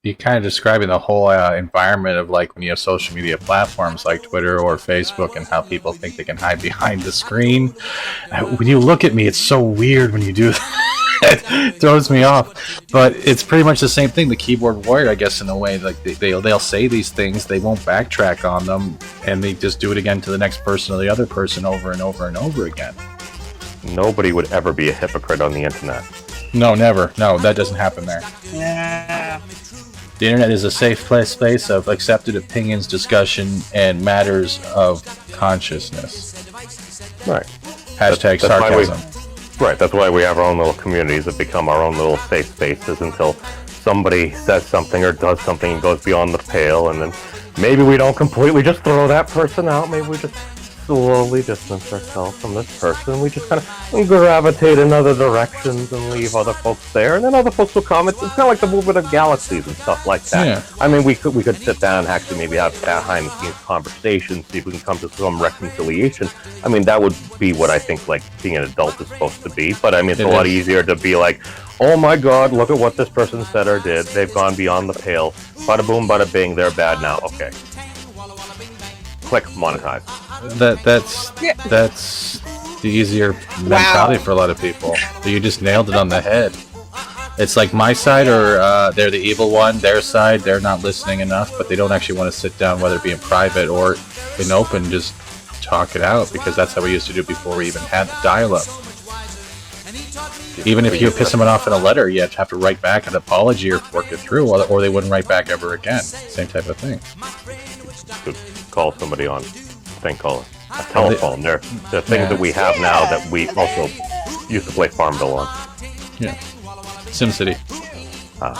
you're kind of describing the whole environment of like when you have social media platforms like Twitter or Facebook and how people think they can hide behind the screen. When you look at me, it's so weird when you do that. It throws me off. But it's pretty much the same thing. The keyboard warrior, I guess, in a way, like they'll say these things, they won't backtrack on them, and they just do it again to the next person or the other person over and over and over again. Nobody would ever be a hypocrite on the internet. No, never. No, that doesn't happen there. Yeah. The internet is a safe space of accepted opinions, discussion, and matters of consciousness. Right. Hashtag sarcasm. Right, that's why we have our own little communities that become our own little safe spaces until somebody says something or does something and goes beyond the pale, and then maybe we don't completely just throw that person out, maybe we just slowly distance ourselves from this person. We just kind of gravitate in other directions and leave other folks there, and then other folks will comment. It's kind of like the movement of galaxies and stuff like that. Yeah. I mean, we could sit down and actually maybe have behind-the-scenes conversations, see if we can come to some reconciliation. I mean, that would be what I think like being an adult is supposed to be. But I mean, it's a lot easier to be like, oh my God, look at what this person said or did. They've gone beyond the pale. Bada boom, bada bing. They're bad now. Okay. Click monetize. That's the easier mentality for a lot of people. You just nailed it on the head. It's like my side, or they're the evil one. Their side, they're not listening enough, but they don't actually want to sit down, whether it be in private or in open, just talk it out, because that's how we used to do it before we even had the dial-up. Even if you piss someone off in a letter, you have to write back an apology or work it through, or they wouldn't write back ever again. Same type of thing. To call somebody on a telephone. They're things that we have now that we also used to play Farmville on. Yeah. SimCity. Ah.